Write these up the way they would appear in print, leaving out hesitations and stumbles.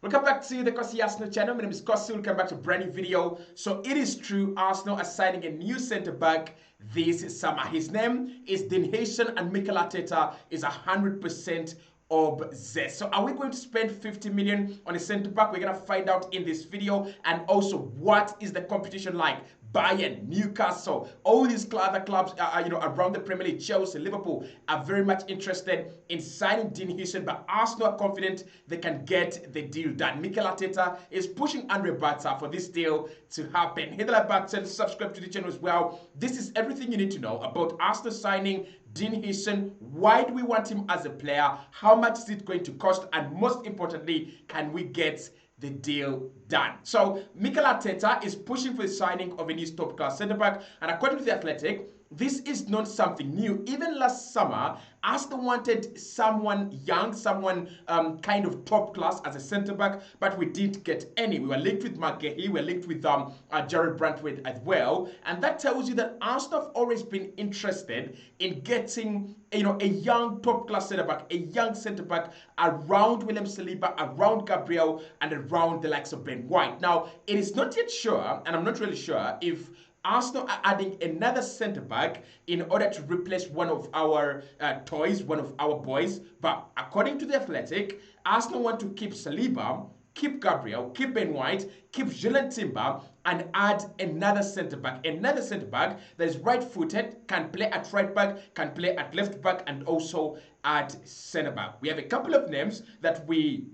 Welcome back to the Kosi Arsenal channel. My name is Kosi. Welcome back to a brand new video. So it is true, Arsenal are signing a new centre back this summer. His name is Dean Huijsen, and Mikel Arteta is 100% obsessed. So are we going to spend 50 million on a centre back? We're gonna find out in this video. And also, what is the competition like? Bayern, Newcastle, all these other clubs around the Premier League, Chelsea, Liverpool are very much interested in signing Dean Huijsen, but Arsenal are confident they can get the deal done. Mikel Arteta is pushing Andre Barca for this deal to happen. Hit the like button, subscribe to the channel as well. This is everything you need to know about Arsenal signing Dean Huijsen. Why do we want him as a player? How much is it going to cost? And most importantly, can we get the deal done? So Mikel Arteta is pushing for the signing of a new top-class centre-back, and according to The Athletic, this is not something new. Even last summer, Arsenal wanted someone young, someone kind of top class as a centre-back, but we didn't get any. We were linked with McGahey, we were linked with Jared Brantwaite as well, and that tells you that Arsenal have always been interested in getting a young top-class centre-back, a young centre-back around William Saliba, around Gabriel, and around the likes of Ben White. Now, it is not yet sure, and I'm not really sure if Arsenal are adding another centre-back in order to replace one of our toys, one of our boys. But according to The Athletic, Arsenal want to keep Saliba, keep Gabriel, keep Ben White, keep Julian Timber, and add another centre-back. Another centre-back that is right-footed, can play at right-back, can play at left-back, and also at centre-back. We have a couple of names that we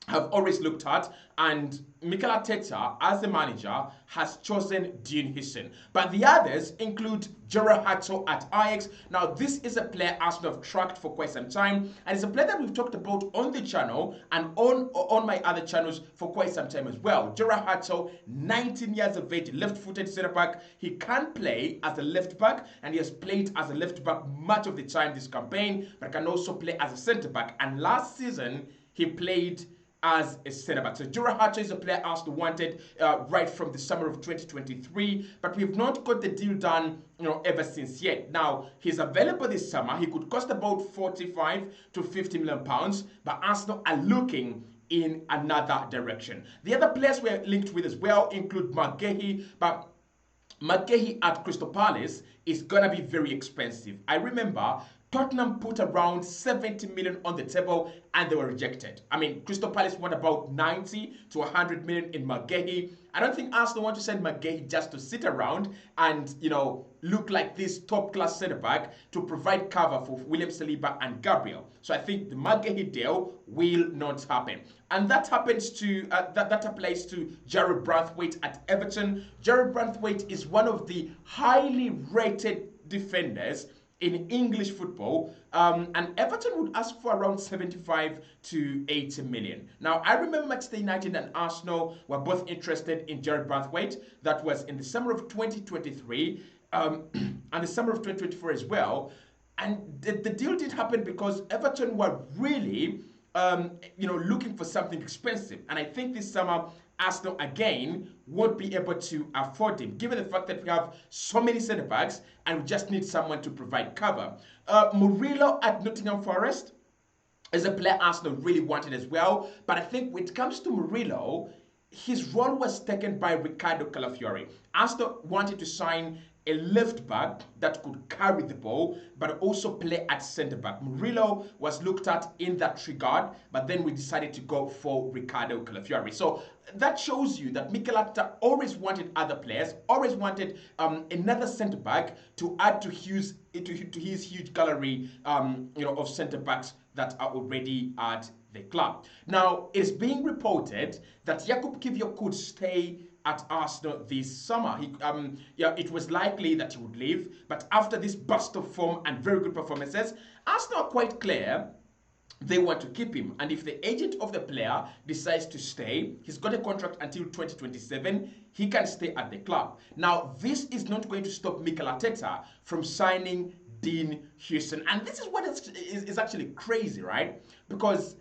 have always looked at, and Mikel Arteta, as the manager, has chosen Dean Huijsen. But the others include Dean Huijsen at Ajax. Now, this is a player Arsenal have tracked for quite some time, and it's a player that we've talked about on the channel and on my other channels for quite some time as well. Dean Huijsen, 19 years of age, left-footed centre-back. He can play as a left-back, and he has played as a left-back much of the time this campaign, but can also play as a centre-back. And last season, he played as a centre-back. So Dean Huijsen is a player Arsenal wanted right from the summer of 2023, but we've not got the deal done ever since yet. Now, he's available this summer. He could cost about 45 to 50 million pounds, but Arsenal are looking in another direction. The other players we're linked with as well include McGahey, but McGahey at Crystal Palace is gonna be very expensive. I remember Tottenham put around 70 million on the table and they were rejected. I mean, Crystal Palace want about 90 to 100 million in McGahey. I don't think Arsenal want to send McGahey just to sit around and, look like this top-class centre-back to provide cover for William Saliba and Gabriel. So I think the McGahey deal will not happen. And that happens to, that applies to Jared Brantwaite at Everton. Jared Brantwaite is one of the highly rated defenders in English football, and Everton would ask for around 75 to 80 million. Now, I remember Manchester United and Arsenal were both interested in Jared Brantwaite. That was in the summer of 2023 and the summer of 2024 as well. And the deal did happen because Everton were really looking for something expensive. And I think this summer, Arsenal again won't be able to afford him, given the fact that we have so many centre backs and we just need someone to provide cover. Murillo at Nottingham Forest is a player Arsenal really wanted as well, but I think when it comes to Murillo, his role was taken by Ricardo Calafiori. Arsenal wanted to sign a left back that could carry the ball but also play at centre back. Murillo was looked at in that regard, but then we decided to go for Ricardo Calafiori. So that shows you that Mikel Arteta always wanted other players, always wanted another centre back to add to his huge gallery of centre backs that are already at the club. Now, it's being reported that Jakub Kiwior could stay at Arsenal this summer. It was likely that he would leave, but after this burst of form and very good performances, Arsenal are quite clear they want to keep him. And if the agent of the player decides to stay, he's got a contract until 2027, he can stay at the club. Now, this is not going to stop Mikel Arteta from signing Dean Huijsen. And this is what is actually crazy, right? Because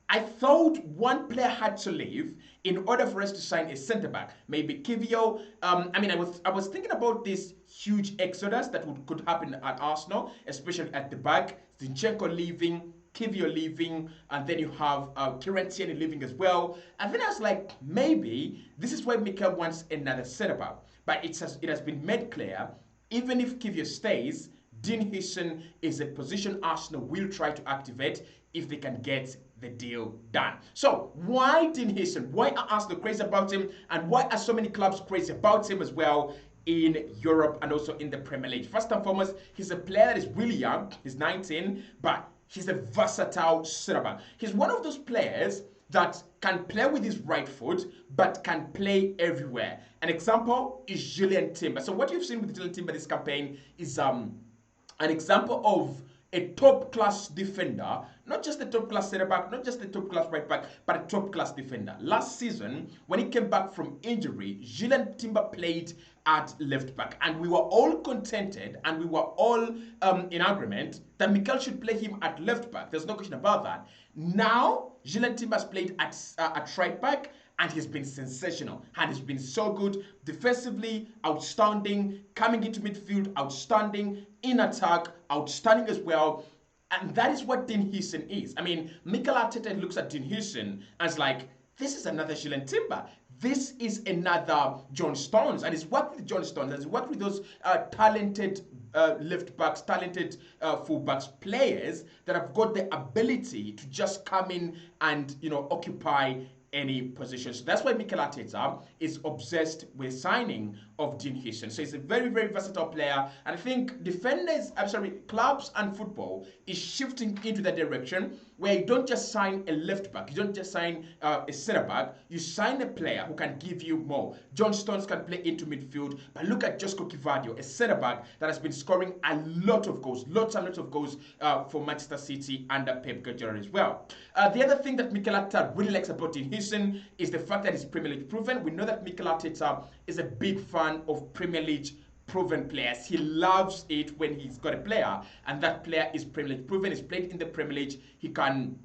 I thought one player had to leave in order for us to sign a centre-back. Maybe Kiwior. I was thinking about this huge exodus that could happen at Arsenal, especially at the back. Zinchenko leaving, Kiwior leaving, and then you have Kieran Tierney leaving as well. And then I was like, maybe this is why Mikel wants another centre-back. But it has been made clear, even if Kiwior stays, Dean Huijsen is a position Arsenal will try to activate if they can get the deal done. So why Dean Huijsen? Why are Arsenal crazy about him? And why are so many clubs crazy about him as well in Europe and also in the Premier League? First and foremost, he's a player that is really young. He's 19, but he's a versatile centre-back. He's one of those players that can play with his right foot, but can play everywhere. An example is Julian Timber. So what you've seen with Julian Timber this campaign is an example of a top-class defender, not just a top-class centre-back, not just a top-class right-back, but a top-class defender. Last season, when he came back from injury, Julian Timber played at left-back, and we were all contented, and we were all in agreement that Mikel should play him at left-back. There's no question about that. Now, Julian Timber has played at right-back, and he's been sensational, and he's been so good defensively, outstanding, coming into midfield, outstanding, in attack, outstanding as well. And that is what Dean Huijsen is. I mean, Mikel Arteta looks at Dean Huijsen as like, this is another Julian Timber. This is another John Stones. And he's worked with John Stones, and he's worked with those talented left backs, talented full backs, players that have got the ability to just come in and, occupy any position. So that's why Mikel Arteta is obsessed with signing of Dean Huijsen. So he's a very, very versatile player. And I think clubs and football is shifting into that direction where you don't just sign a left back, you don't just sign a centre back, you sign a player who can give you more. John Stones can play into midfield, but look at Josko Kiwior, a centre back that has been scoring a lot of goals, lots and lots of goals for Manchester City under Pep Guardiola as well. The other thing that Mikel Arteta really likes about Dean Huijsen is the fact that he's Premier League proven. We know that Mikel Arteta is a big fan of Premier League proven players. He loves it when he's got a player and that player is Premier League proven. He's played in the Premier League. He can,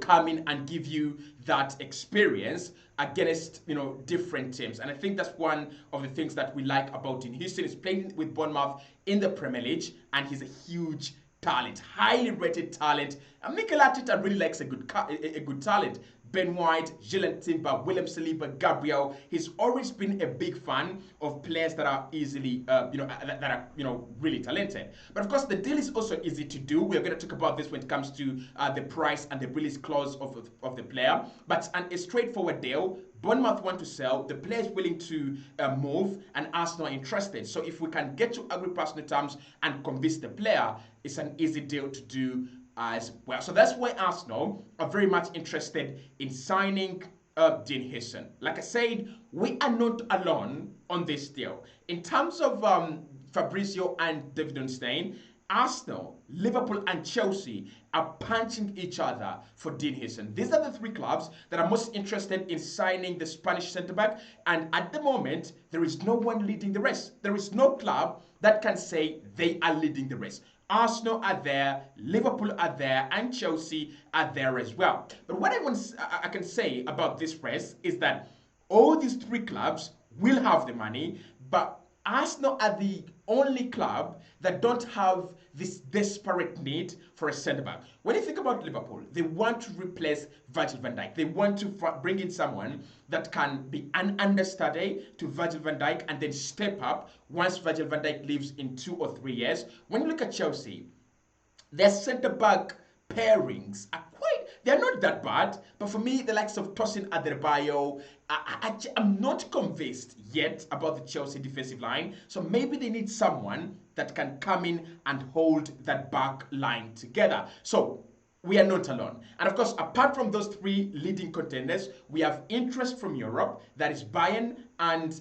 come in and give you that experience against, different teams. And I think that's one of the things that we like about Dean Huijsen. He's playing with Bournemouth in the Premier League, and he's a huge talent, highly rated talent. And Mikel Arteta really likes a good talent. Ben White, Julian Timber, William Saliba, Gabriel. He's always been a big fan of players that are easily, really talented. But of course, the deal is also easy to do. We're going to talk about this when it comes to the price and the release clause of the player. But a straightforward deal. Bournemouth want to sell, the player is willing to move, and Arsenal are interested. So if we can get to agree personal terms and convince the player, it's an easy deal to do as well. So that's why Arsenal are very much interested in signing Dean Huijsen. Like I said, we are not alone on this deal. In terms of Fabrizio and David Ornstein, Arsenal, Liverpool and Chelsea are punching each other for Dean Huijsen. These are the three clubs that are most interested in signing the Spanish centre-back, and at the moment, there is no one leading the race. There is no club that can say they are leading the race. Arsenal are there, Liverpool are there, and Chelsea are there as well. But what I can say about this race is that all these three clubs will have the money, but Arsenal are the only club that don't have this desperate need for a centre-back. When you think about Liverpool, they want to replace Virgil van Dijk. They want to bring in someone that can be an understudy to Virgil van Dijk and then step up once Virgil van Dijk leaves in 2 or 3 years. When you look at Chelsea, their centre-back pairings are they're not that bad, but for me, the likes of Tosin Adebayo, I'm not convinced yet about the Chelsea defensive line. So maybe they need someone that can come in and hold that back line together. So we are not alone. And of course, apart from those three leading contenders, we have interest from Europe. That is Bayern and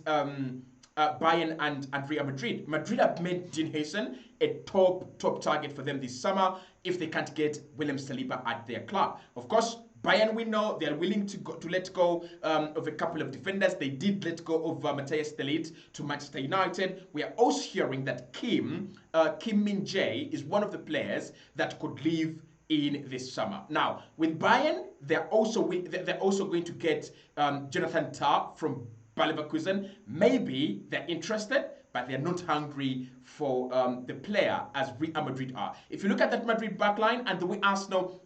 Real Madrid. Madrid have made Dean Huijsen a top target for them this summer if they can't get William Saliba at their club. Of course, Bayern, we know they're willing to let go of a couple of defenders. They did let go of Matthias de Ligt to Manchester United. We are also hearing that Kim Min-jae is one of the players that could leave in this summer. Now, with Bayern, they're also going to get Jonathan Tah from Bayer Leverkusen. Maybe they're interested, but they're not hungry for the player as Real Madrid are. If you look at that Madrid backline and the way Arsenal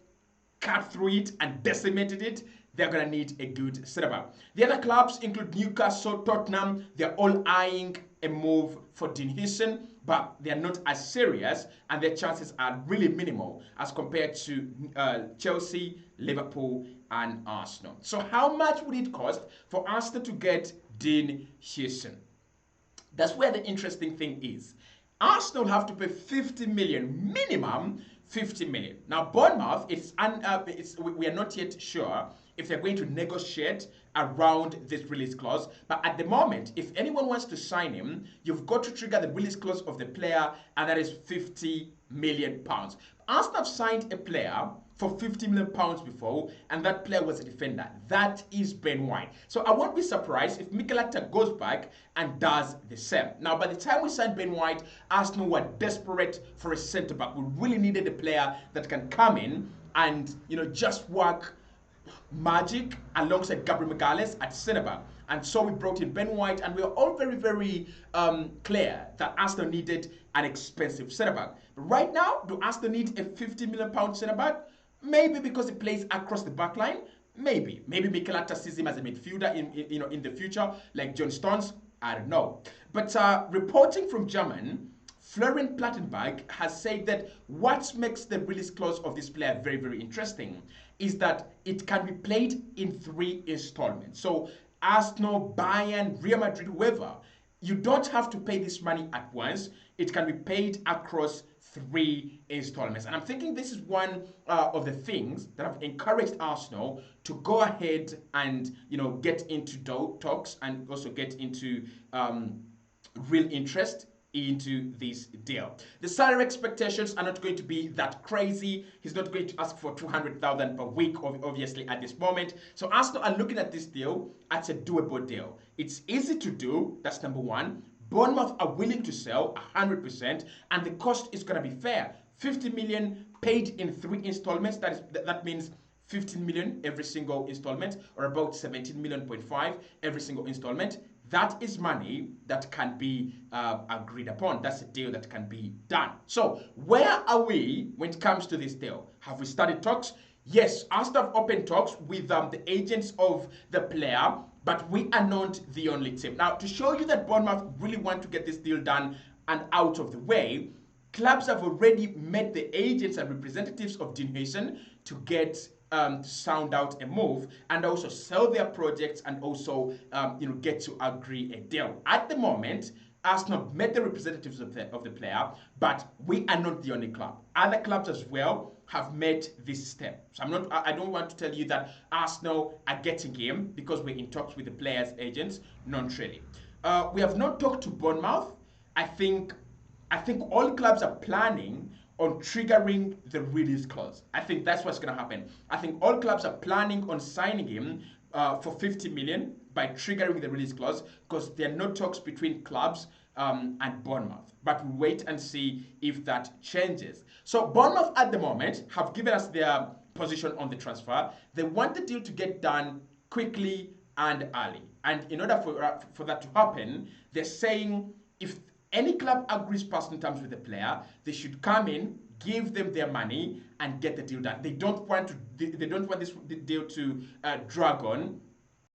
cut through it and decimated it, they're going to need a good centre-back. The other clubs include Newcastle, Tottenham. They're all eyeing a move for Dean Huijsen, but they're not as serious, and their chances are really minimal as compared to Chelsea, Liverpool, and Arsenal. So how much would it cost for Arsenal to get Dean Huijsen? That's where the interesting thing is. Arsenal have to pay 50 million, minimum 50 million. Now, Bournemouth, we are not yet sure if they're going to negotiate around this release clause. But at the moment, if anyone wants to sign him, you've got to trigger the release clause of the player, and that is 50 million pounds. Arsenal have signed a player for 50 million pounds before, and that player was a defender. That is Ben White. So I won't be surprised if Mikel Arteta goes back and does the same. Now, by the time we signed Ben White, Arsenal were desperate for a centre-back. We really needed a player that can come in and, just work magic alongside Gabriel Magalhaes at centre-back. And so we brought in Ben White, and we were all very, very clear that Arsenal needed an expensive centre-back. But right now, do Arsenal need a 50 million pound centre-back? Maybe because he plays across the back line. Maybe Mikel Arteta sees him as a midfielder in the future, like John Stones. I don't know. But reporting from German, Florian Plattenberg has said that what makes the release clause of this player very, very interesting is that it can be played in 3 installments. So Arsenal, Bayern, Real Madrid, whoever, you don't have to pay this money at once. It can be paid across 3 installments. And I'm thinking this is one of the things that have encouraged Arsenal to go ahead and get into talks and also get into real interest into this deal. The salary expectations are not going to be that crazy. He's not going to ask for 200,000 per week, obviously, at this moment. So Arsenal are looking at this deal as a doable deal. It's easy to do, that's number one. Bournemouth are willing to sell 100%, and the cost is going to be fair. 50 million paid in 3 installments. That means 15 million every single installment, or about 17.5 million every single installment. That is money that can be agreed upon. That's a deal that can be done. So where are we when it comes to this deal? Have we started talks? Yes, Arsenal have opened talks with the agents of the player, but we are not the only team. Now, to show you that Bournemouth really want to get this deal done and out of the way, clubs have already met the agents and representatives of Dean Huijsen to get to sound out a move and also sell their projects and also get to agree a deal. At the moment, Arsenal met the representatives of the player, but we are not the only club. Other clubs as well have made this step. So I don't want to tell you that Arsenal are getting him because we're in talks with the players' agents. Not really. We have not talked to Bournemouth. I think all clubs are planning on triggering the release clause. I think that's what's going to happen. I think all clubs are planning on signing him for 50 million by triggering the release clause, because there are no talks between clubs and Bournemouth. But we'll wait and see if that changes. So Bournemouth at the moment have given us their position on the transfer. They want the deal to get done quickly and early. And in order for that to happen, they're saying if any club agrees personal terms with the player, they should come in, give them their money, and get the deal done. They don't want this deal to drag on